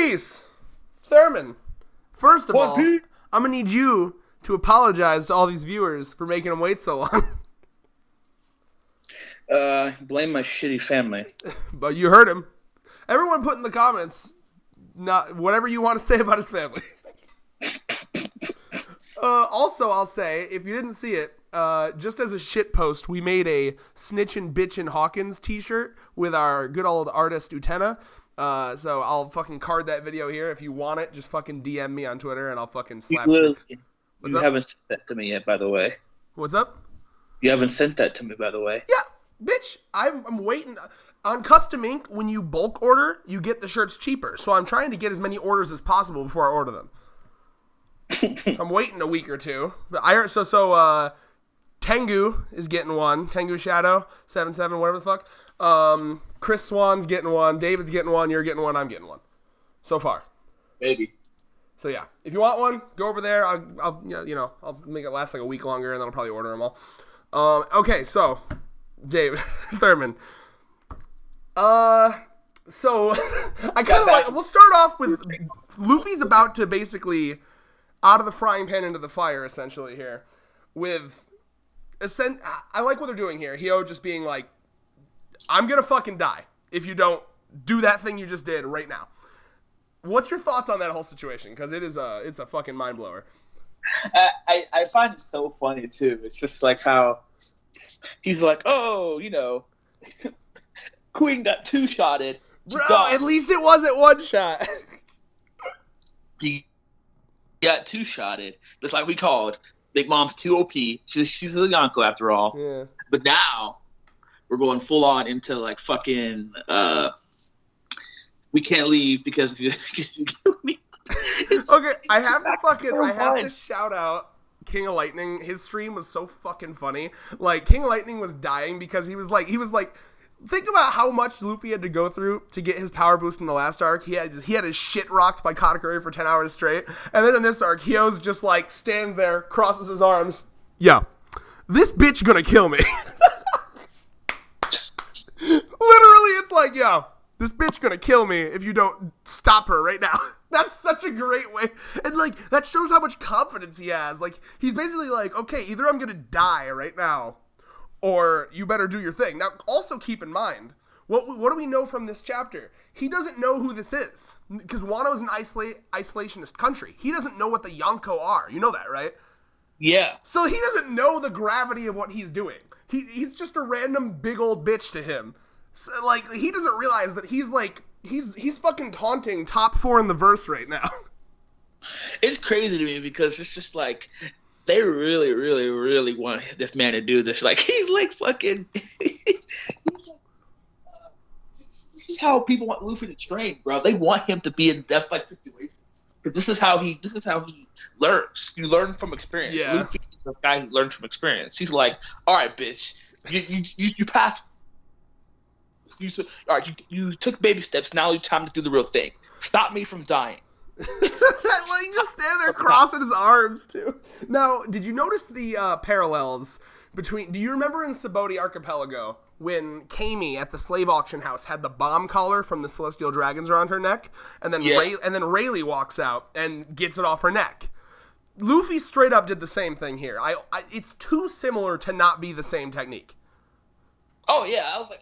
Piece. Thurman. First of One all, Piece. I'm going to need you to apologize to all these viewers for making them wait so long. Blame my shitty family. But you heard him. Everyone put in the comments whatever you want to say about his family. Also, I'll say, if you didn't see it, just as a shit post, we made a Snitchin' Bitchin' Hawkins t-shirt with our good old artist Utena. So I'll fucking card that video here. If you want it, just fucking DM me on Twitter and I'll fucking slap it. You haven't sent that to me yet, by the way. What's up? You haven't sent that to me, by the way. Yeah, bitch. I'm waiting. On Custom Ink, when you bulk order, you get the shirts cheaper. So I'm trying to get as many orders as possible before I order them. I'm waiting a week or two. But Tengu is getting one. Tengu Shadow 77, whatever the fuck. Chris Swan's getting one. David's getting one. You're getting one. I'm getting one. So far. Maybe. So yeah, if you want one, go over there. I'll make it last like a week longer, and then I'll probably order them all. Okay, so David Thurman. So I kind of like. We'll start off with Luffy's about to basically out of the frying pan into the fire, essentially here. I like what they're doing here. Hio just being like, "I'm gonna fucking die if you don't do that thing you just did right now." What's your thoughts on that whole situation? Because it's a fucking mind blower. I find it so funny too. It's just like how he's like, oh, Queen got two-shotted. Bro, at least it wasn't one shot. He got two-shotted. Just like we called. Big Mom's too OP. She's a Yonko after all. Yeah. But now we're going full on into like fucking we can't leave because you kill me. Okay, I have to shout out King of Lightning. His stream was so fucking funny. Like, King of Lightning was dying because he was like, think about how much Luffy had to go through to get his power boost in the last arc. He had his shit rocked by Katakuri for 10 hours straight. And then in this arc, Hio's just like stands there, crosses his arms. Yeah, this bitch gonna kill me. Literally, it's like, yeah, this bitch gonna kill me if you don't stop her right now. That's such a great way. And, like, that shows how much confidence he has. Like, he's basically like, okay, either I'm gonna die right now, or you better do your thing. Now, also keep in mind, what do we know from this chapter? He doesn't know who this is. Because Wano's an isolationist country. He doesn't know what the Yonko are. You know that, right? Yeah. So he doesn't know the gravity of what he's doing. He's just a random big old bitch to him. So, like, he doesn't realize that he's like, he's fucking taunting top 4 in the verse right now. It's crazy to me because it's just like, they really, really, really want this man to do this. Like, he's like fucking. This is how people want Luffy to train, bro. They want him to be in death-like situations. Because this is how he learns. You learn from experience. Yeah. Luffy is the guy who learns from experience. He's like, all right, bitch, you passed. All right, you took baby steps. Now it's time to do the real thing. Stop me from dying. Like, just stand there crossing his arms too. Now, did you notice the parallels between? Do you remember in Sabaody Archipelago when Kami at the slave auction house had the bomb collar from the Celestial Dragons around her neck, and then Rayleigh walks out and gets it off her neck? Luffy straight up did the same thing here. It's too similar to not be the same technique. Oh yeah, I was like,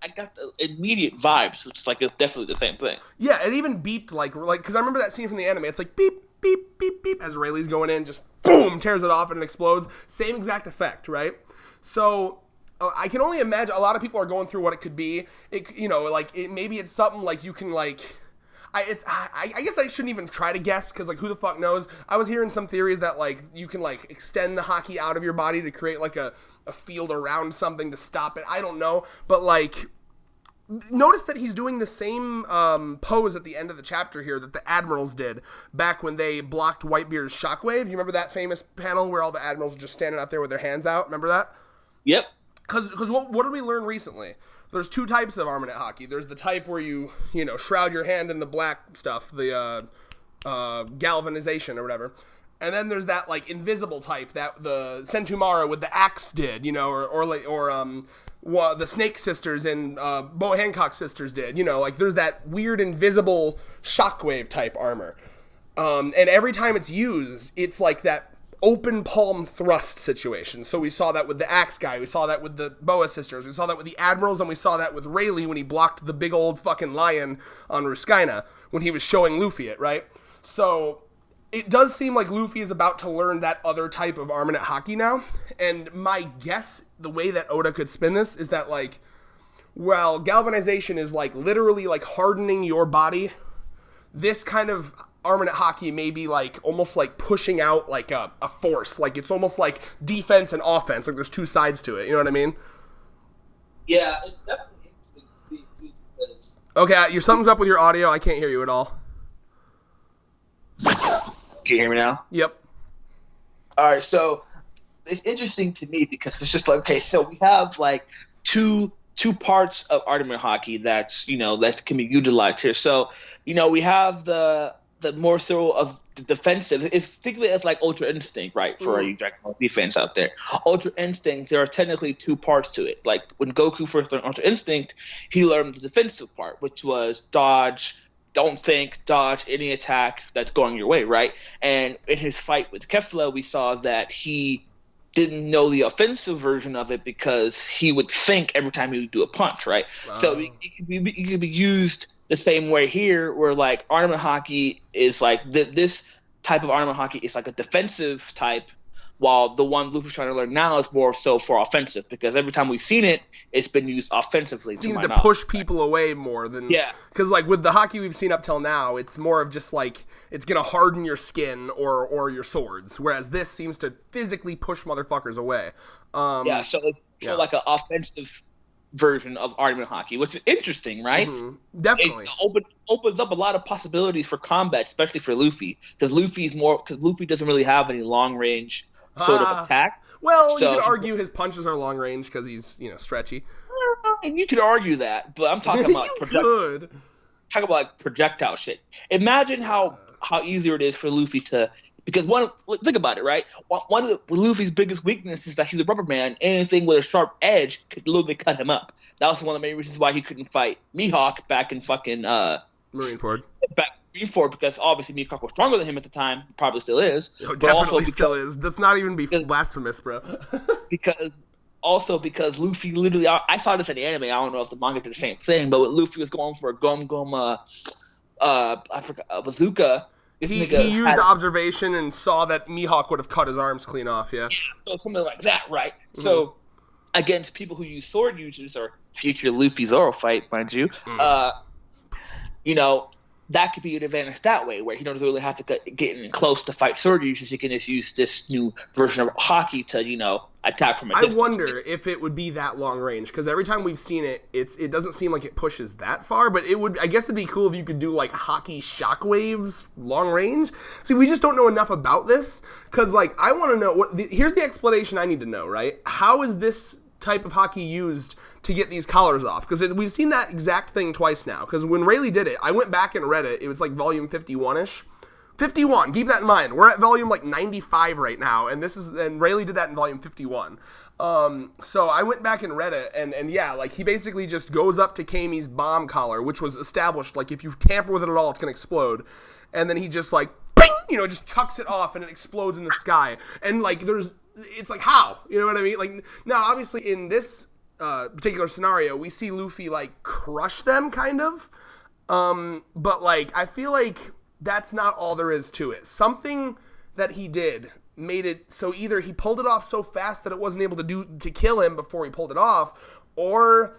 I got the immediate vibes. It's like it's definitely the same thing. Yeah, it even beeped like because I remember that scene from the anime. It's like beep, beep, beep, beep as Rayleigh's going in, just boom, tears it off and it explodes. Same exact effect, right? So I can only imagine a lot of people are going through what it could be. Maybe it's something like you can like. I guess I shouldn't even try to guess because like who the fuck knows. I was hearing some theories that like you can like extend the haki out of your body to create like a field around something to stop it. I don't know, but like notice that he's doing the same pose at the end of the chapter here that the admirals did back when they blocked Whitebeard's shockwave. You remember that famous panel where all the admirals are just standing out there with their hands out? Remember that? Yep. Because what did we learn recently? There's 2 types of Armanet haki. There's the type where you shroud your hand in the black stuff, the galvanization or whatever. And then there's that like invisible type that the Sentomaru with the axe did, or the Snake Sisters and Boa Hancock Sisters did. You know, like there's that weird invisible shockwave type armor. And every time it's used, it's like that open palm thrust situation. So we saw that with the Axe guy, we saw that with the Boa Sisters, we saw that with the Admirals, and we saw that with Rayleigh when he blocked the big old fucking lion on Ruskaina when he was showing Luffy it, right? So it does seem like Luffy is about to learn that other type of Armament Haki now. And my guess, the way that Oda could spin this, is that, like, well, galvanization is, like, literally, like, hardening your body. This kind of Armament Haki may be, like, almost, like, pushing out, like, a force. Like, it's almost like defense and offense. Like, there's two sides to it. You know what I mean? Yeah, it's definitely interesting to see, too, because... Okay, something's up with your audio. I can't hear you at all. Can you hear me now? Yep. All right, so it's interesting to me because it's just like, okay, so we have like two parts of Armament Haki that's, you know, that can be utilized here. So, you know, we have the more so of the defensive. Think of it as like Ultra Instinct, right? For you Dragon Ball defense out there. Ultra Instinct, there are technically two parts to it. Like when Goku first learned Ultra Instinct, he learned the defensive part, which was dodge, don't think, dodge any attack that's going your way, right? And in his fight with Kefla, we saw that he didn't know the offensive version of it because he would think every time he would do a punch, right? Wow. So it could be used the same way here, where like Armament Haki is like this type of Armament Haki is like a defensive type, while the one Luffy's trying to learn now is more so for offensive, because every time we've seen it, it's been used offensively. It seems to push people away more than... Yeah. Because, like, with the Haki we've seen up till now, it's more of just, like, it's going to harden your skin or your swords, whereas this seems to physically push motherfuckers away. So like an offensive version of Armament Haki, which is interesting, right? Mm-hmm. Definitely. It opens up a lot of possibilities for combat, especially for Luffy, because Luffy doesn't really have any long-range sort of attack. Well, so, you could argue his punches are long range because he's, you know, stretchy. You could argue that, but I'm talking about like projectile shit. Imagine how easier it is for Luffy to, because think about it, right? One of Luffy's biggest weaknesses is that he's a rubber man. Anything with a sharp edge could literally cut him up. That was one of the main reasons why he couldn't fight Mihawk back in fucking Marineford. Before, because obviously Mihawk was stronger than him at the time, probably still is. Oh, definitely still is. Let's not even be blasphemous, bro. because Luffy literally, I saw this in the anime. I don't know if the manga did the same thing, but when Luffy was going for a I forgot, bazooka. He used observation and saw that Mihawk would have cut his arms clean off. Yeah. So something like that, right? Mm-hmm. So against people who use sword users or future Luffy Zoro fight, mind you, you know. That could be an advantage that way, where he doesn't really have to get in close to fight sword users. He can just use this new version of Haki to, you know, attack from a distance. I wonder if it would be that long range, because every time we've seen it, it doesn't seem like it pushes that far. But it would, I guess, it'd be cool if you could do like Haki shockwaves long range. See, we just don't know enough about this, because like I want to know here's the explanation I need to know, right? How is this type of Haki used to get these collars off? Because we've seen that exact thing twice now. Because when Rayleigh did it, I went back and read it. It was like volume 51-ish. 51, keep that in mind. We're at volume like 95 right now, and Rayleigh did that in volume 51. So I went back and read it, and yeah, like he basically just goes up to Kami's bomb collar, which was established, like if you tamper with it at all, it's gonna explode. And then he just like, bing, you know, just chucks it off and it explodes in the sky. And like it's like, how? You know what I mean? Like, now obviously in this particular scenario, we see Luffy like crush them kind of, but like I feel like that's not all there is to it. Something that he did made it so either he pulled it off so fast that it wasn't able to kill him before he pulled it off, or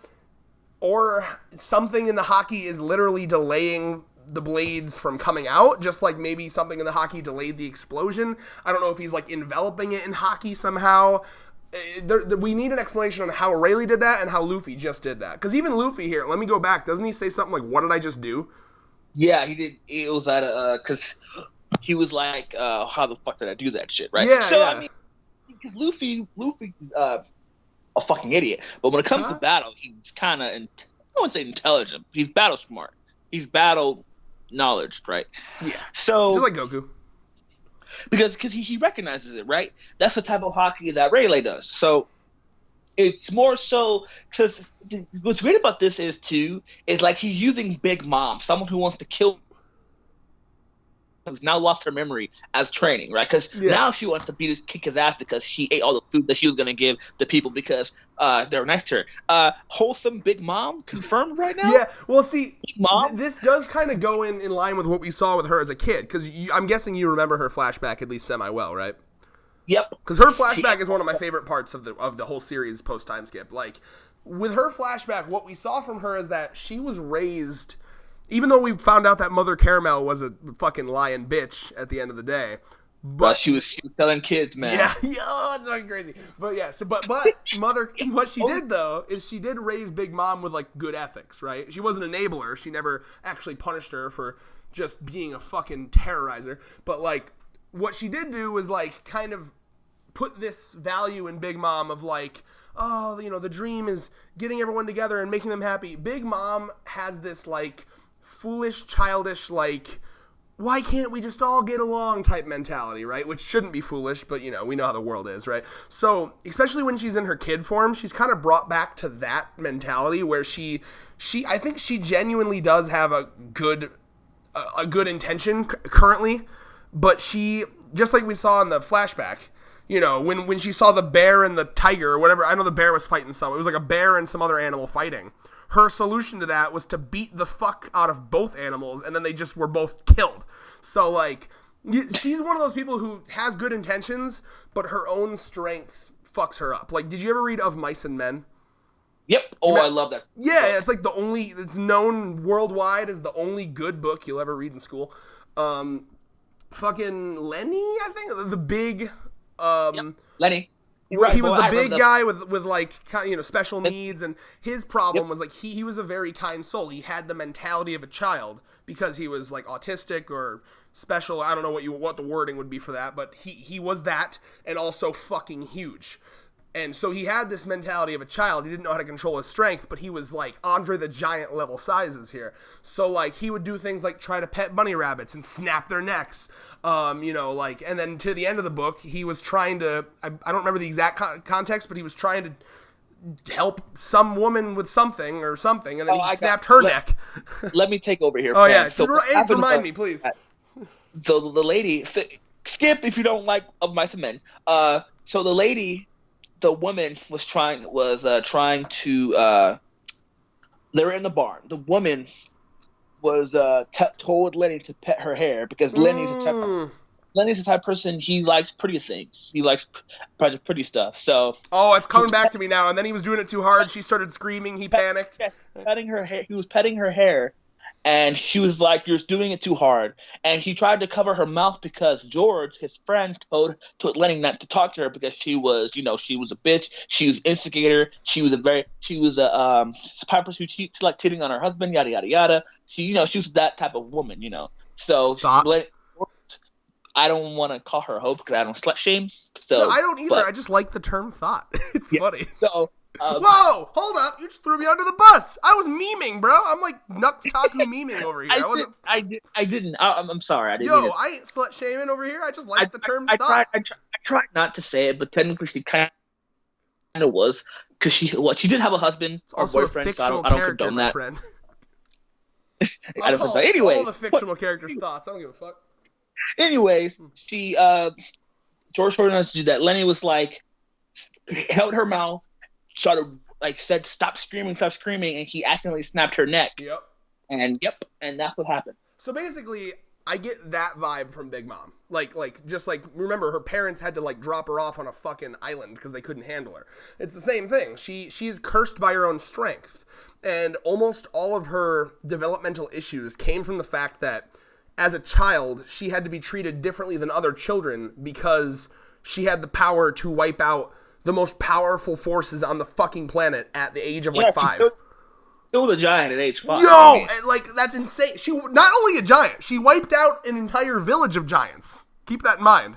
something in the Haki is literally delaying the blades from coming out, just like maybe something in the Haki delayed the explosion. I don't know if he's like enveloping it in Haki somehow. We need an explanation on how Rayleigh did that and how Luffy just did that. Because even Luffy here, let me go back, doesn't he say something like, what did I just do? Yeah, he did. It was at because he was like, how the fuck did I do that shit, right? Yeah, so, yeah. I mean, because Luffy's a fucking idiot. But when it comes to battle, he's kind of, I wouldn't say intelligent. He's battle smart. He's battle knowledge, right? Yeah. So, just like Goku. Because he recognizes it, right? That's the type of Haki that Rayleigh does. So It's more so because what's great about this is too is like he's using Big Mom, someone who wants to kill, who's now lost her memory as training, right? Because Yeah. now she wants to kick his ass because she ate all the food that she was going to give the people because they were nice to her. Wholesome Big Mom confirmed right now. Yeah, well, see, Big Mom. this does kind of go in line with what we saw with her as a kid, because I'm guessing you remember her flashback at least semi-well, right? Yep. Because her flashback is one of my favorite parts of the whole series post time skip. Like, with her flashback, what we saw from her is that she was raised, even though we found out that Mother Caramel was a fucking lying bitch at the end of the day. But she was telling kids, man. Yeah, it's fucking crazy. But yeah, so but Mother, what she did though is she did raise Big Mom with like good ethics, right? She wasn't an enabler. She never actually punished her for just being a fucking terrorizer. But like, what she did do was like kind of put this value in Big Mom of like, oh, you know, the dream is getting everyone together and making them happy. Big Mom has this like foolish, childish, like, why can't we just all get along type mentality, right? Which shouldn't be foolish, but you know, we know how the world is, right? So, especially when she's in her kid form, she's kind of brought back to that mentality where I think she genuinely does have a good intention currently, but she, just like we saw in the flashback, you know, when she saw the bear and the tiger or whatever, I know the bear was fighting some, it was like a bear and some other animal fighting. Her solution to that was to beat the fuck out of both animals, and then they just were both killed. So, like, she's one of those people who has good intentions, but her own strength fucks her up. Like, did you ever read Of Mice and Men? Yep. Oh, I love that. Yeah, it's like it's known worldwide as the only good book you'll ever read in school. Fucking Lenny, I think, the big, Lenny. Right, he was the big guy with like, you know, special needs, and his problem was like he was a very kind soul. He had the mentality of a child because he was like autistic or special. I don't know what the wording would be for that, but he was that, and also fucking huge. And so he had this mentality of a child. He didn't know how to control his strength, but he was like Andre the Giant level sizes here. So like he would do things like try to pet bunny rabbits and snap their necks. You know, like, and then to the end of the book, he was trying to, I don't remember the exact context, but he was trying to help some woman with something, and then he snapped her neck. Let me take over here. Oh, yeah. So remind me, please. So the lady, skip if you don't like Of Mice and Men. So the woman was trying to, they were in the barn. The woman was told Lenny to pet her hair because Lenny's the type of person, he likes pretty things. He likes pretty stuff. So it's coming back to me now. And then he was doing it too hard. She started screaming. He panicked. Petting her hair. He was petting her hair, and she was like, "You're doing it too hard." And he tried to cover her mouth because George, his friend, told Lenny not to talk to her because she was a bitch. She was an instigator. She was a type of person who like cheating on her husband. Yada yada yada. She was that type of woman. So I don't want to call her a hoe because I don't slut shame. So no, I don't either. I just like the term thought. It's funny. So. Whoa! Hold up! You just threw me under the bus. I was memeing, bro. I'm like nuts taku memeing over here. I didn't. I'm sorry. I didn't. Yo, I ain't slut shaming over here. I just like the term thought. I tried not to say it, but technically she kind of was because she did have a husband or boyfriend. So I don't condone that. I don't condone. Anyways, all the fictional characters' thoughts. I don't give a fuck. Anyways, George told us to do that. Lenny was like, held her mouth. Started said stop screaming, and he accidentally snapped her neck. Yep. And that's what happened. So basically, I get that vibe from Big Mom. Remember, her parents had to drop her off on a fucking island because they couldn't handle her. It's the same thing. She's cursed by her own strength, and almost all of her developmental issues came from the fact that as a child she had to be treated differently than other children because she had the power to wipe out the most powerful forces on the fucking planet at the age of 5. Still the giant at age 5. Yo, that's insane. She not only a giant, she wiped out an entire village of giants. Keep that in mind.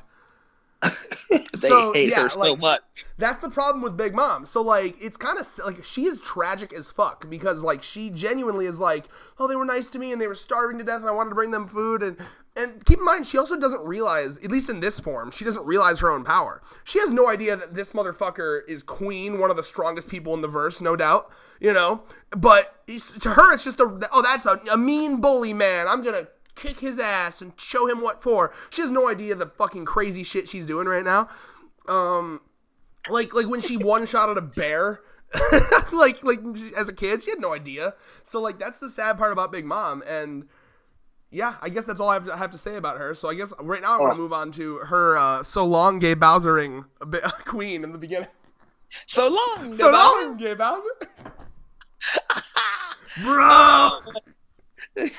They hate her so much. That's the problem with Big Mom. So it's kind of she is tragic as fuck because she genuinely is oh, they were nice to me and they were starving to death and I wanted to bring them food, and And keep in mind, she also doesn't realize, at least in this form, she doesn't realize her own power. She has no idea that this motherfucker is Queen, one of the strongest people in the verse, no doubt, you know? But to her, it's just that's a mean bully, man. I'm gonna kick his ass and show him what for. She has no idea the fucking crazy shit she's doing right now. Like when she one-shotted a bear, like as a kid, she had no idea. So, like, that's the sad part about Big Mom, and... yeah, I guess that's all I have to say about her. So I guess right now I want to move on to her so long gay Bowsering Queen in the beginning. So long, so long, gay Bowser. Bro. And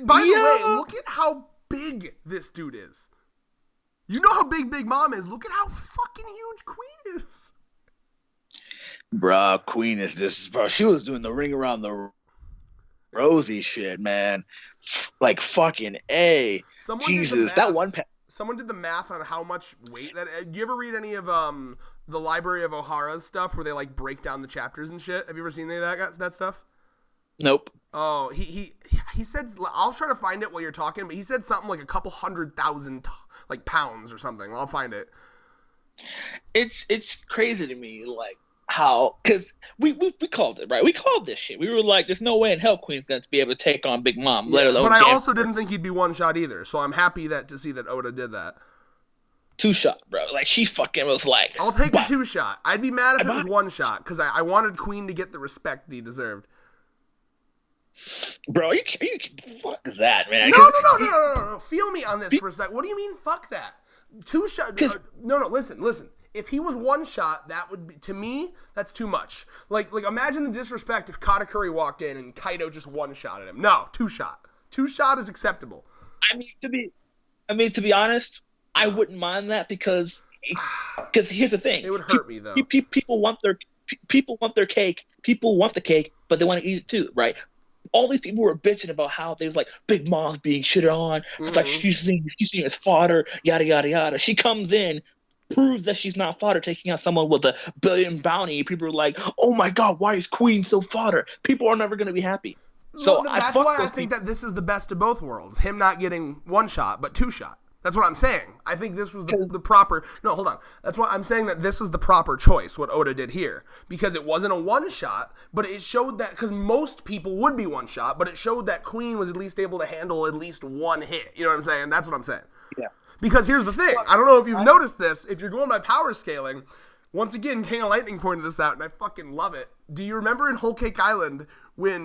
by the way, look at how big this dude is. You know how big Big Mom is. Look at how fucking huge Queen is. Bruh, Queen is this. Bro, she was doing the ring around the Rosie shit, man. Like, fucking A. Jesus, that one... Someone did the math on how much weight that... Do you ever read any of the Library of O'Hara's stuff where they, like, break down the chapters and shit? Have you ever seen any of that stuff? Nope. Oh, he said... I'll try to find it while you're talking, but he said something like a couple 100,000, like, pounds or something. I'll find it. It's crazy to me, like, how, because we called it, right? We called this shit. We were like, there's no way in hell Queen's going to be able to take on Big Mom, let alone... But I also didn't think he'd be one shot either, so I'm happy to see that Oda did that. 2-shot, bro. Like, she fucking was like... I'll take the 2-shot. I'd be mad if it was 1-shot, because I wanted Queen to get the respect he deserved. Bro, you fuck that, man. No. Feel me on this for a sec. What do you mean, fuck that? 2-shot... No, listen. If he was 1-shot, that would be, to me, that's too much. Like imagine the disrespect if Katakuri walked in and Kaido just 1-shotted him. No, 2-shot. 2-shot is acceptable. I mean, to be honest, I wouldn't mind that because here's the thing. It would hurt me though. People want their cake. People want the cake, but they want to eat it too, right? All these people were bitching about how they was like Big Mom's being shitted on. It's like she's seen as fodder, yada yada yada. She comes in, proves that she's not fodder, taking out someone with $1 billion bounty. People are like, "Oh my god, why is Queen so fodder?" People are never going to be happy. So that's why I think that this is the best of both worlds. Him not getting 1-shot, but 2-shot. That's what I'm saying. I think this was the proper... No, hold on. That's why I'm saying that this is the proper choice, what Oda did here. Because it wasn't a 1-shot, but it showed that... Because most people would be 1-shot, but it showed that Queen was at least able to handle at least one hit. You know what I'm saying? That's what I'm saying. Yeah. Because here's the thing. I don't know if you've noticed this. If you're going by power scaling... Once again, King of Lightning pointed this out, and I fucking love it. Do you remember in Whole Cake Island when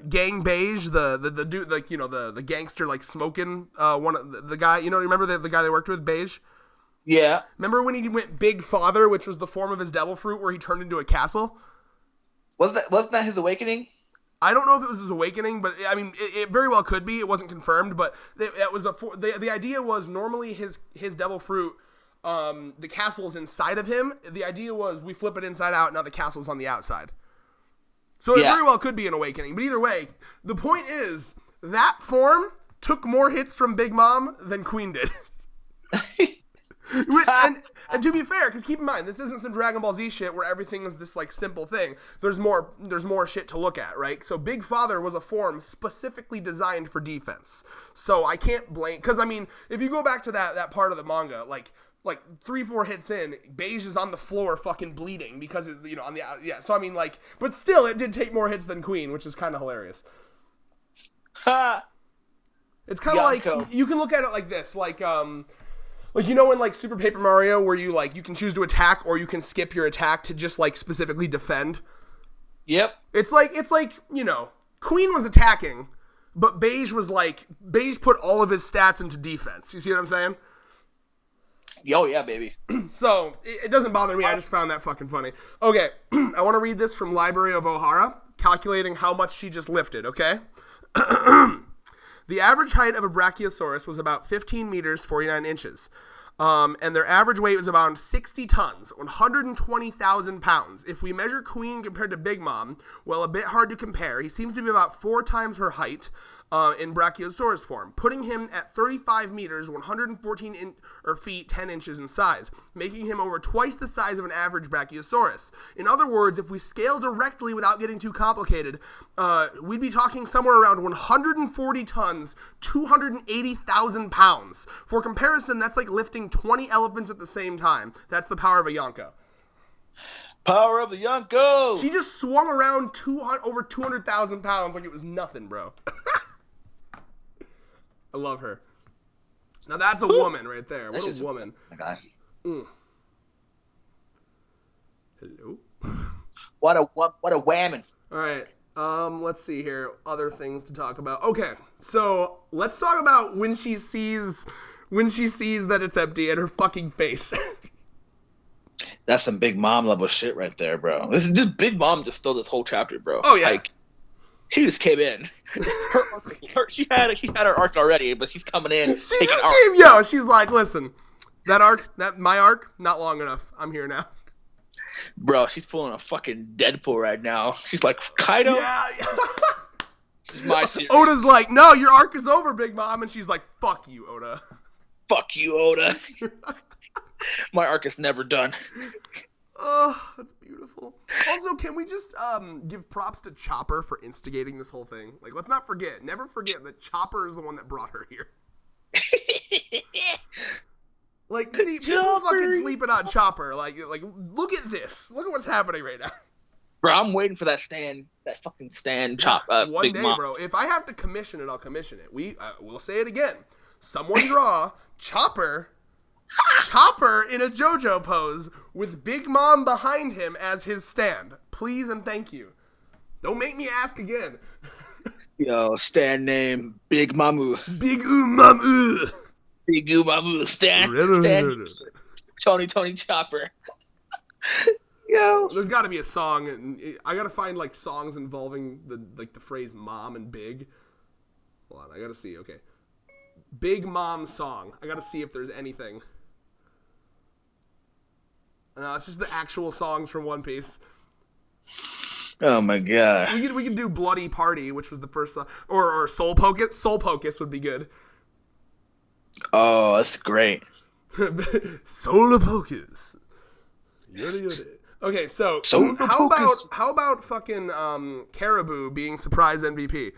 Gang Beige, the dude, like, you know, the gangster, like, smoking one of the guy, you know, remember the guy they worked with, Beige? Yeah. Remember when he went Big Father, which was the form of his devil fruit, where he turned into a castle? Wasn't that his awakening? I don't know if it was his awakening, but I mean, it very well could be. It wasn't confirmed, but it was the idea was normally his devil fruit. The castle is inside of him. The idea was we flip it inside out, now the castle's on the outside. So it very well could be an awakening. But either way, the point is, that form took more hits from Big Mom than Queen did. And to be fair, because keep in mind, this isn't some Dragon Ball Z shit where everything is this, like, simple thing. There's more shit to look at, right? So Big Father was a form specifically designed for defense. So I can't blame... Because, I mean, if you go back to that part of the manga, like 3-4 hits in, Beige is on the floor fucking bleeding because, you know, on the... Yeah, so I mean, like... But still, it did take more hits than Queen, which is kind of hilarious. Ha! It's kind of like... You can look at it like this, like, you know in, like, Super Paper Mario where you can choose to attack or you can skip your attack to just, like, specifically defend? Yep. It's like, you know, Queen was attacking, but Beige put all of his stats into defense. You see what I'm saying? Oh, yeah, baby. So, it doesn't bother me. I just found that fucking funny. Okay, I want to read this from Library of O'Hara, calculating how much she just lifted, okay? The average height of a Brachiosaurus was about 15 meters, 49 inches. And their average weight was about 60 tons, 120,000 pounds. If we measure Queen compared to Big Mom, well, a bit hard to compare. He seems to be about 4 times her height. in Brachiosaurus form, putting him at 35 meters, 114 feet, 10 inches in size, making him over twice the size of an average Brachiosaurus. In other words, if we scale directly without getting too complicated, we'd be talking somewhere around 140 tons, 280,000 pounds. For comparison, that's like lifting 20 elephants at the same time. That's the power of a Yonko. Power of the Yonko! She just swung around over 200,000 pounds like it was nothing, bro. I love her. Now that's a woman right there. What a woman. Okay. Hello? What a whammon. All right. Let's see here. Other things to talk about. Okay. So let's talk about when she sees that it's empty in her fucking face. That's some Big Mom level shit right there, bro. This Big Mom just stole this whole chapter, bro. Oh yeah. Like, she just came in. She had her arc already, but she's coming in. She just came, yo. She's like, listen, my arc, not long enough. I'm here now. Bro, she's pulling a fucking Deadpool right now. She's like, Kaido? Yeah. This is my series. Oda's like, no, your arc is over, Big Mom. And she's like, fuck you, Oda. Fuck you, Oda. My arc is never done. Oh, that's beautiful. Also, can we just give props to Chopper for instigating this whole thing? Like, let's not forget, never forget that Chopper is the one that brought her here. Like, see, people fucking sleeping on Chopper. Like, look at this. Look at what's happening right now. Bro, I'm waiting for that fucking stand chop. One Big day, Mom. bro. If I have to commission it, I'll commission it. We'll say it again. Someone draw Chopper in a JoJo pose with Big Mom behind him as his stand. Please and thank you. Don't make me ask again. Yo, stand name Big Mamu. Big Mamu. Big Mamu. Stand. Tony Chopper. Yo. There's got to be a song, and I got to find like songs involving the phrase mom and big. Hold on, I got to see. Okay. Big Mom song. I got to see if there's anything. No, it's just the actual songs from One Piece. Oh my god. We could do Bloody Party, which was the first song, or Soul Pocus. Soul Pocus would be good. Oh, that's great. Soul Pocus. Yada yada. Okay, so how about fucking Caribou being surprise MVP?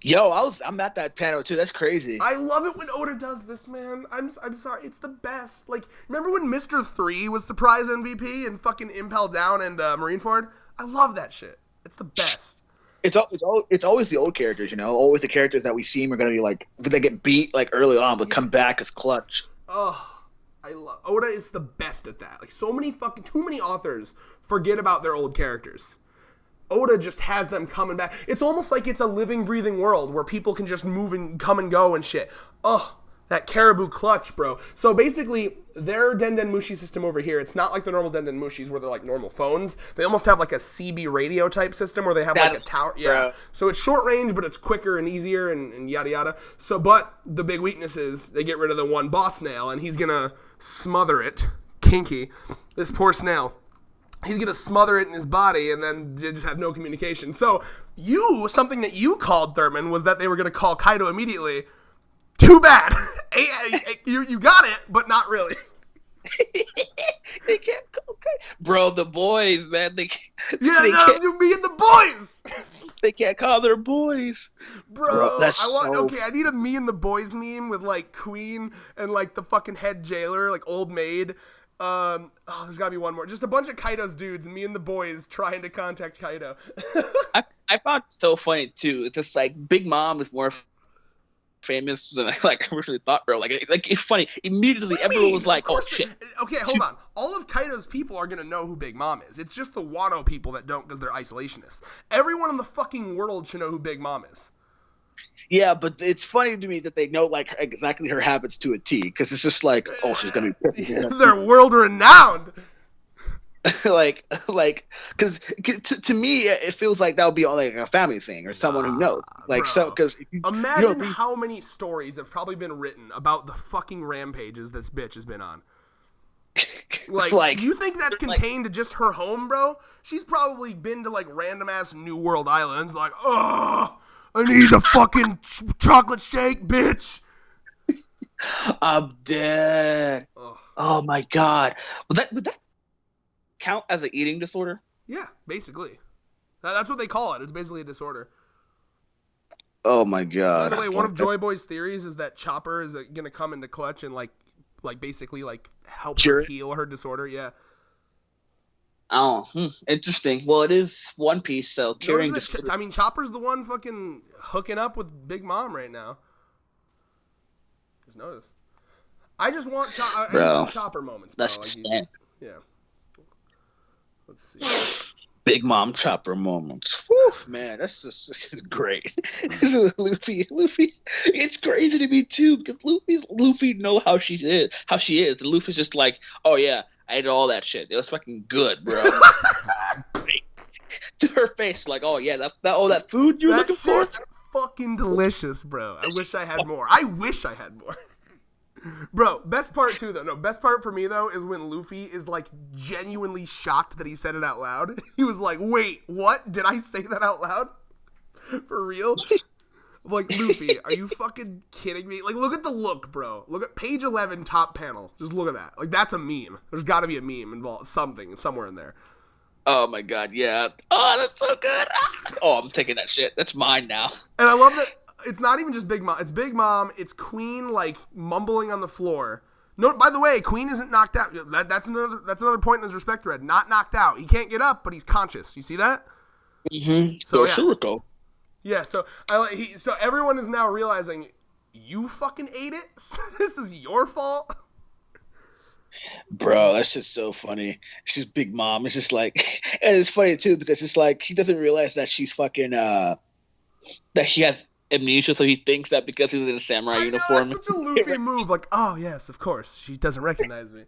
Yo, I'm at that panel too. That's crazy. I love it when Oda does this, man. I'm sorry, it's the best. Like, remember when Mr. 3 was surprise MVP and fucking Impel Down and Marineford? I love that shit. It's the best. It's always the old characters, you know. Always the characters that we see are gonna be like, they get beat like early on, but come back as clutch. Oh, Oda is the best at that. Like, too many authors forget about their old characters. Oda just has them coming back. It's almost like it's a living, breathing world where people can just move and come and go and shit. Oh, that Caribou clutch, bro. So basically, their Denden Mushi system over here, it's not like the normal Denden Mushis where they're like normal phones. They almost have like a CB radio type system where they have like a tower. Yeah. Bro. So it's short range, but it's quicker and easier and yada yada. So, but the big weakness is they get rid of the one boss snail and he's gonna smother it. Kinky. This poor snail. He's going to smother it in his body and then they just have no communication. So something that you called, Thurman, was that they were going to call Kaido immediately. Too bad. You got it, but not really. They can't call Kaido. Bro, the boys, man. Me and the boys. They can't call their boys. Bro, I need a me and the boys meme with like Queen and like the fucking head jailer, like old maid. There's gotta be one more. Just a bunch of Kaido's dudes and me and the boys trying to contact Kaido. I found it so funny too. It's just like Big Mom is more famous than I originally thought, bro. Like it's funny. Immediately everyone was like, "Oh shit." Okay, hold on. All of Kaido's people are gonna know who Big Mom is. It's just the Wano people that don't because they're isolationists. Everyone in the fucking world should know who Big Mom is. Yeah, but it's funny to me that they know like exactly her habits to a T, because it's just like, oh, she's gonna be. They're world renowned. Because to me it feels like that would be like a family thing or someone who knows. Like, bro. So because imagine how many stories have probably been written about the fucking rampages this bitch has been on. Like, you think that's contained to just her home, bro? She's probably been to like random ass New World islands. Like, I need a fucking chocolate shake, bitch. I'm dead. Ugh. Oh my god. Would that count as an eating disorder? Yeah, basically. That's what they call it. It's basically a disorder. Oh my By god. the way, one of Joy Boy's theories is that Chopper is gonna come into clutch and like basically like help her heal her disorder. Yeah. Oh, interesting. Well, it is One Piece, so carrying disorder. I mean, Chopper's the one fucking hooking up with Big Mom right now. Just notice. I just want some Chopper moments, bro. That's yeah. Let's see. Big Mom Chopper moments. Whew, man, that's just great. Luffy. It's crazy to me too because Luffy know how she is. And Luffy's just like, oh yeah, I ate all that shit. It was fucking good, bro. To her face, like, oh yeah, that food you were looking for. Fucking delicious, bro. I wish I had more. Bro, best part too though. No, best part for me though is when Luffy is like genuinely shocked that he said it out loud. He was like, "Wait, what? Did I say that out loud? For real?" I'm like, Luffy, are you fucking kidding me? Like, look at the look, bro. Look at page 11, top panel. Just look at that. Like, that's a meme. There's got to be a meme involved, somewhere in there. Oh my god, yeah. Oh, that's so good. Oh, I'm taking that shit. That's mine now. And I love that. It's not even just Big Mom. It's Big Mom. It's Queen, like, mumbling on the floor. No, by the way, Queen isn't knocked out. That's another point in his respect thread. Not knocked out. He can't get up, but he's conscious. You see that? Mm-hmm. So yeah. So everyone is now realizing you fucking ate it. This is your fault. Bro, that's just so funny. She's Big Mom. It's just like, and it's funny too because it's like he doesn't realize that she's fucking that she has amnesia, so he thinks that because he's in a samurai uniform. That's such a Luffy move. Like, oh yes, of course, she doesn't recognize me.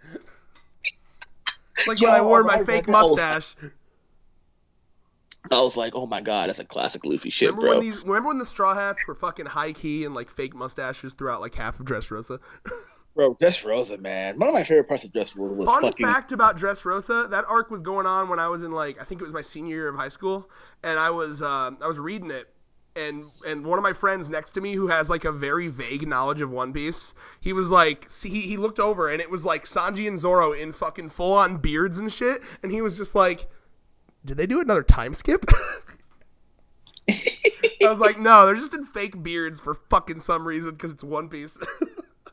It's like when I wore my fake mustache. I was like, oh my god, that's a classic Luffy shit, remember when the Straw Hats were fucking high key and like fake mustaches throughout like half of Dressrosa? Bro, Dressrosa, man. One of my favorite parts of Dressrosa was Fun fact about Dressrosa, that arc was going on when I was in like, I think it was my senior year of high school, and I was reading it, and one of my friends next to me who has like a very vague knowledge of One Piece, he was like, he looked over and it was like Sanji and Zoro in fucking full on beards and shit, and he was just like, did they do another time skip? I was like, no, they're just in fake beards for fucking some reason because it's One Piece.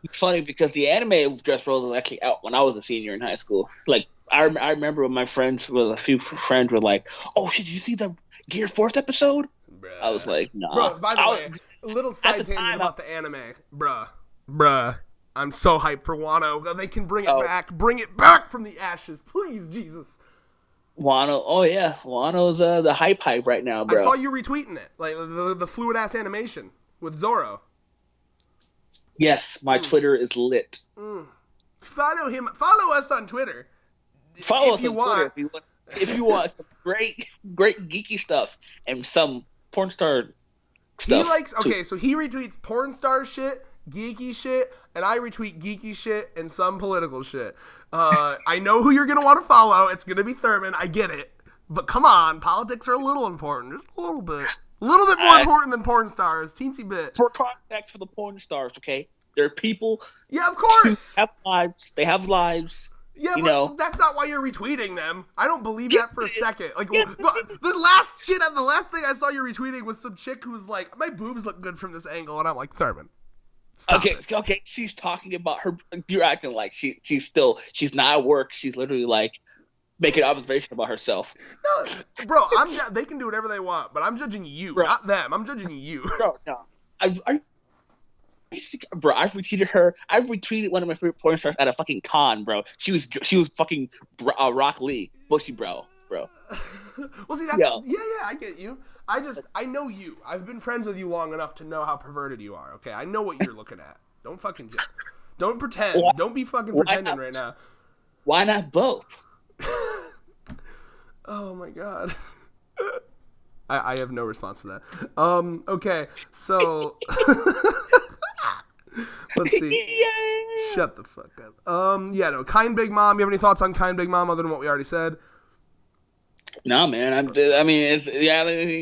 It's funny because the anime of Dressrosa was actually out when I was a senior in high school. Like, I remember when my friends, with a few friends, were like, "Oh shit, did you see the Gear Force episode?" Bruh. I was like, "Nah." Bro, by the way, a little side tangent about the anime, bruh. I'm so hyped for Wano. They can bring it back. Bring it back from the ashes, please, Jesus. Wano, oh yeah, Wano's the hype right now, bro. I saw you retweeting it, like the fluid ass animation with Zoro. Yes, my Twitter is lit. Follow him. Follow us on Twitter. Follow us on Twitter if you want some great geeky stuff and some porn star stuff. So he retweets porn star shit, geeky shit, and I retweet geeky shit and some political shit. I know who you're gonna want to follow. It's gonna be Thurman. I get it, but come on, politics are a little important, just a little bit. A little bit more important than porn stars, teensy bit. For context for the porn stars, okay? They're people. Yeah, of course. Have lives. They have lives. Yeah, but that's not why you're retweeting them. I don't believe that for a second. Like, the last thing I saw you retweeting was some chick who was like, my boobs look good from this angle, and I'm like, Thurman. Okay. She's talking about her. You're acting like she's not at work. She's literally like making an observation about herself. No, bro, they can do whatever they want, but I'm judging you, not them. I'm judging you. Bro, no. Bro, I've retweeted her. I've retweeted one of my favorite porn stars at a fucking con, bro. She was fucking Rock Lee, bushy bro. Well, see, that's I get you. I know you. I've been friends with you long enough to know how perverted you are. Okay, I know what you're looking at. Don't fucking don't pretend. Don't be fucking pretending right now. Why not both? Oh my god. I have no response to that. Okay, so let's see. Yay! Shut the fuck up. Kind Big Mom. You have any thoughts on Kind Big Mom other than what we already said? No, man. I mean,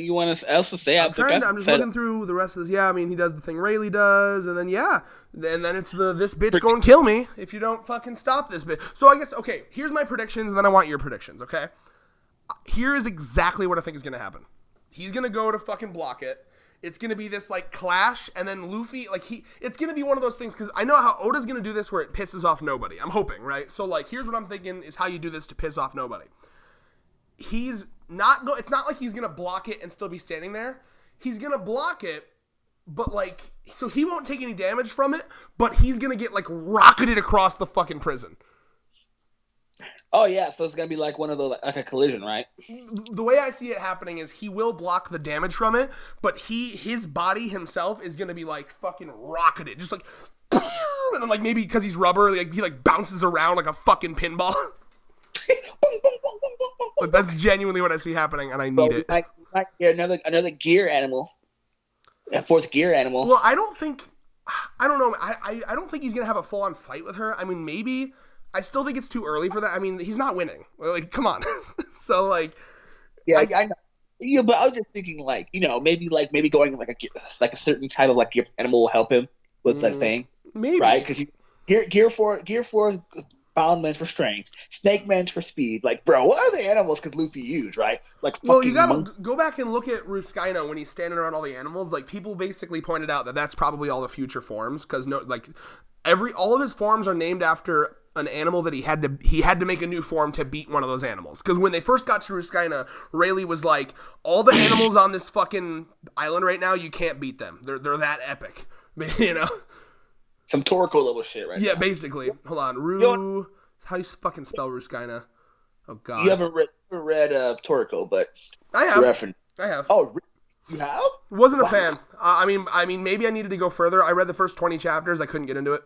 you want else to say? I'm just looking through the rest of this. Yeah, I mean, he does the thing Rayleigh does, and then and then it's this bitch going to kill me if you don't fucking stop this bitch. So I guess okay. Here's my predictions, and then I want your predictions. Okay. Here is exactly what I think is gonna happen. He's gonna go to fucking block it. It's gonna be this like clash, and then Luffy it's gonna be one of those things because I know how Oda's gonna do this where it pisses off nobody. I'm hoping, right? So like, here's what I'm thinking is how you do this to piss off nobody. It's not like he's gonna block it and still be standing there. He's gonna block it, but like, so he won't take any damage from it, but he's gonna get like rocketed across the fucking prison. Oh yeah, so it's gonna be like one of those, like a collision, right? The way I see it happening is he will block the damage from it, but his body himself is gonna be like fucking rocketed, just like, and then like maybe because he's rubber, like he like bounces around like a fucking pinball. Like, that's genuinely what I see happening, and I need it. Like another gear animal, a fourth gear animal. Well, I don't know. I don't think he's gonna have a full on fight with her. I mean, maybe. I still think it's too early for that. I mean, he's not winning. Like, come on. So, like, yeah, I know. Yeah, but I was just thinking, like, maybe going like a certain type of like gear animal will help him with that thing, maybe, right? Because gear four bound meant for strength, snake meant for speed. Like, bro, what other animals could Luffy use, right? Like, well, you gotta go back and look at Ruskaina when he's standing around all the animals. Like, people basically pointed out that that's probably all the future forms because all of his forms are named after an animal that he had to make a new form to beat one of those animals. Because when they first got to Ruskaina, Rayleigh was like, all the animals on this fucking island right now, you can't beat them. They're that epic, you know. Some Toriko level shit, right? Yeah, now. Basically. Hold on, how do you fucking spell Ruskaina? Oh god. You haven't read Toriko, but I have. Oh, you have? Wasn't a fan. I mean, maybe I needed to go further. I read the first 20 chapters. I couldn't get into it.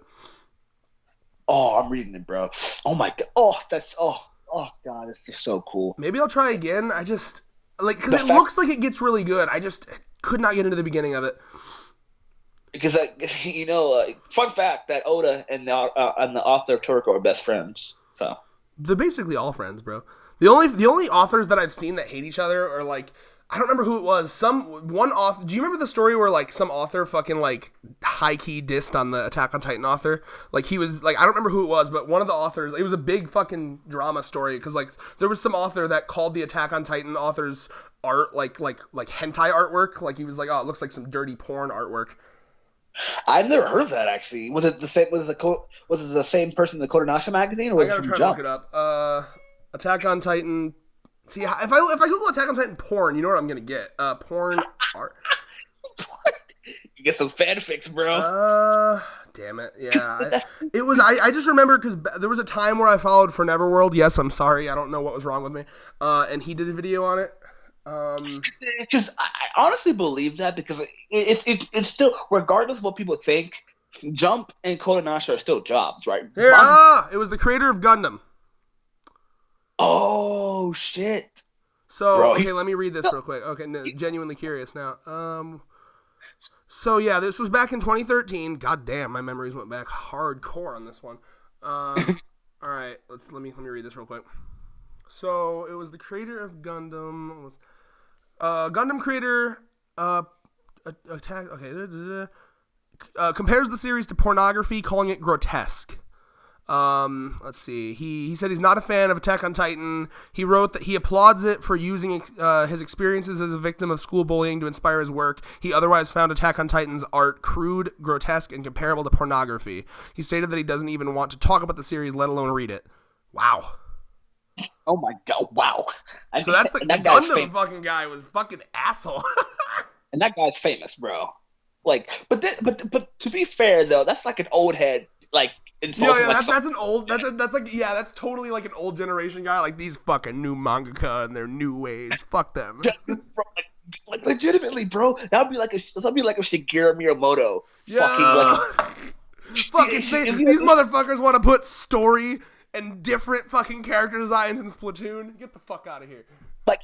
Oh, I'm reading it, bro. Oh my god. Oh god, this is so cool. Maybe I'll try again. I just because it looks like it gets really good. I just could not get into the beginning of it. Because fun fact that Oda and the author of Toriko are best friends. So they're basically all friends, bro. The only authors that I've seen that hate each other are like, I don't remember who it was. One author. Do you remember the story where like some author fucking like high key dissed on the Attack on Titan author? Like he was like, I don't remember who it was, but one of the authors. It was a big fucking drama story because like there was some author that called the Attack on Titan author's art like hentai artwork. Like he was like, oh, it looks like some dirty porn artwork. I've never heard of that actually. Was it the same? Was it the same person in the Kodansha magazine, or was I gotta try to look it up. Attack on Titan. See, if I Google Attack on Titan porn, you know what I'm gonna get? Porn art. You get some fanfics, bro. Damn it. Yeah. It was. I just remember because there was a time where I followed For Neverworld. Yes, I'm sorry. I don't know what was wrong with me. And he did a video on it. Because I honestly believe that because it's still, regardless of what people think, Jump and Kodansha are still jobs, right? It was the creator of Gundam. Oh shit! So bro, okay, let me read this real quick. Okay, no, genuinely curious now. So yeah, this was back in 2013. God damn, my memories went back hardcore on this one. All right, let me read this real quick. So it was the creator of Gundam. Gundam creator attack. Okay, compares the series to pornography, calling it grotesque. Let's see. He said he's not a fan of Attack on Titan. He wrote that he applauds it for using his experiences as a victim of school bullying to inspire his work. He otherwise found Attack on Titan's art crude, grotesque, and comparable to pornography. He stated that he doesn't even want to talk about the series, let alone read it. Wow. Oh my god! Wow. So that's the Gundam fucking guy was fucking asshole. And that guy's famous, bro. Like, but to be fair though, that's like an old head, like. Yeah, that's an old. That's totally like an old generation guy. Like these fucking new mangaka and their new ways. Fuck them. Like legitimately, bro. That'd be like a Shigeru Miyamoto. Yeah. These motherfuckers want to put story and different fucking character designs in Splatoon. Get the fuck out of here. like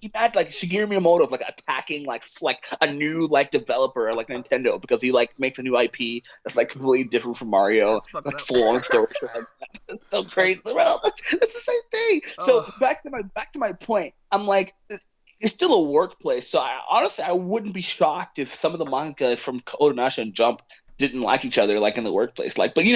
imagine like Shigeru Miyamoto like attacking like a new like developer like Nintendo because he like makes a new IP that's like completely different from Mario, That's fucked like up. full on story. It's so crazy. Well, it's the same thing. So Ugh. back to my point. I'm like, it's still a workplace. So I wouldn't be shocked if some of the manga from Kodansha and Jump didn't like each other like in the workplace, like, but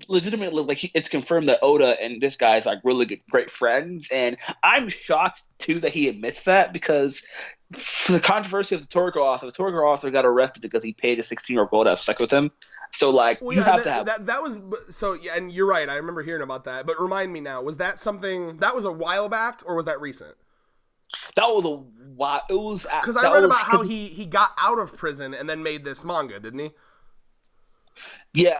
legitimately, like it's confirmed that Oda and this guy's like really good, great friends, and I'm shocked too that he admits that, because for the controversy of the Toriko author got arrested because he paid a 16-year-old girl to have sex with him. So like Well, you yeah, have to have that was so. Yeah, and you're right. I remember hearing about that. But remind me now, was that something that was a while back, or was that recent? that was a while. It was Because I read about how he got out of prison and then made this manga, didn't he? yeah.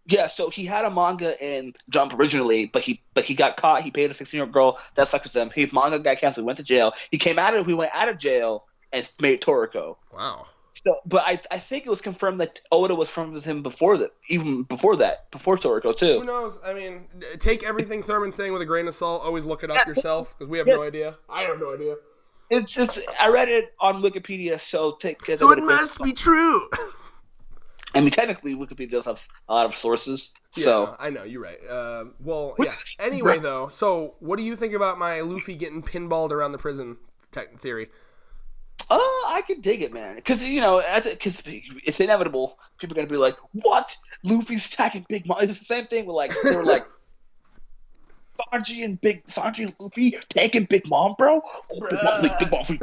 Yeah, so he had a manga in Jump originally, but he got caught. He paid a 16-year-old girl that sucked with him. His manga got canceled. He went to jail. He went out of jail and made Toriko. Wow. So, but I think it was confirmed that Oda was friends with him before before Toriko too. Who knows? I mean, take everything Thurman's saying with a grain of salt. Always look it up yourself, because we have no idea. I have no idea. It's I read it on Wikipedia, so take it. So it must be true. I mean, technically, Wikipedia does have a lot of sources. Yeah, So I know, you're right. Well, yeah. Anyway, though, so what do you think about my Luffy getting pinballed around the prison theory? I can dig it, man. Because because it's inevitable. People are gonna be like, "What? Luffy's attacking Big Mom?" It's the same thing with like they're like Sanji and Luffy taking Big Mom, bro. Big Mom.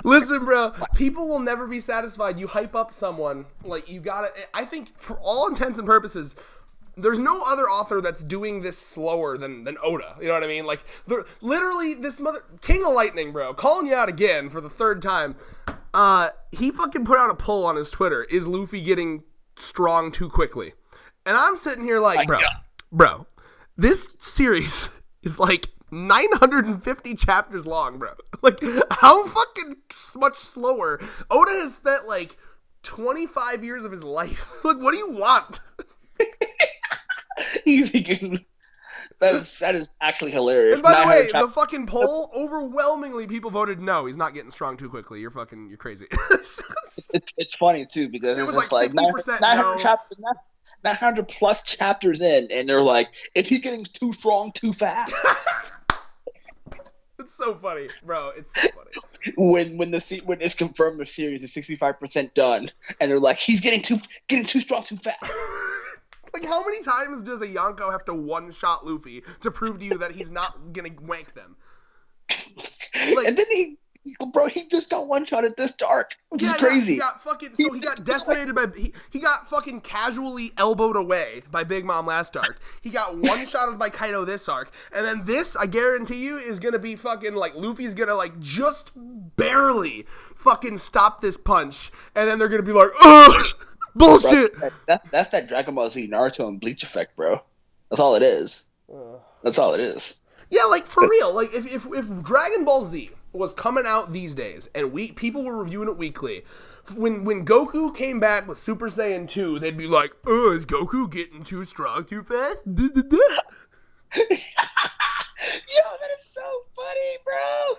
Listen, bro, people will never be satisfied. You hype up someone, like, you gotta, I think for all intents and purposes, there's no other author that's doing this slower than Oda. You know what I mean? Like, literally, this King of Lightning, bro, calling you out again for the third time. He fucking put out a poll on his Twitter: is Luffy getting strong too quickly? And I'm sitting here like, bro, this series is like 950 chapters long, bro. Like, how fucking much slower? Oda has spent like 25 years of his life. Like, what do you want? That is actually hilarious. And by the way, the fucking poll, overwhelmingly people voted no. He's not getting strong too quickly. You're crazy. It's funny too, because it's just like 50% 900 chapters, 900 plus chapters in, and they're like, is he getting too strong too fast? It's so funny, bro. It's so funny. When it's confirmed the series is 65% done, and they're like, he's getting too strong too fast. Like, how many times does a Yonko have to one-shot Luffy to prove to you that he's not gonna wank them? Like, and then he just got one-shot at this dark, which is crazy. He got decimated by he got fucking casually elbowed away by Big Mom last arc. He got one-shotted by Kaido this arc, and then this, I guarantee you, is gonna be fucking like Luffy's gonna like just barely fucking stop this punch, and then they're gonna be like, ugh! Bullshit! That's that Dragon Ball Z, Naruto, and Bleach effect, bro. That's all it is. That's all it is. Yeah, like, for real. Like, if Dragon Ball Z was coming out these days, and people were reviewing it weekly, when Goku came back with Super Saiyan 2, they'd be like, oh, is Goku getting too strong too fast? Yo, that is so funny, bro.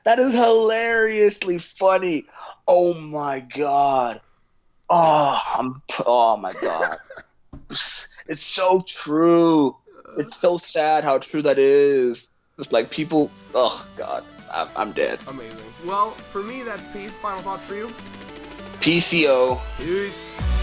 That is hilariously funny. Oh, my God. Oh my God. It's so true. It's so sad how true that is. It's like people, oh God, I'm dead. Amazing. Well, for me, that's peace. Final thoughts for you? PCO. Peace.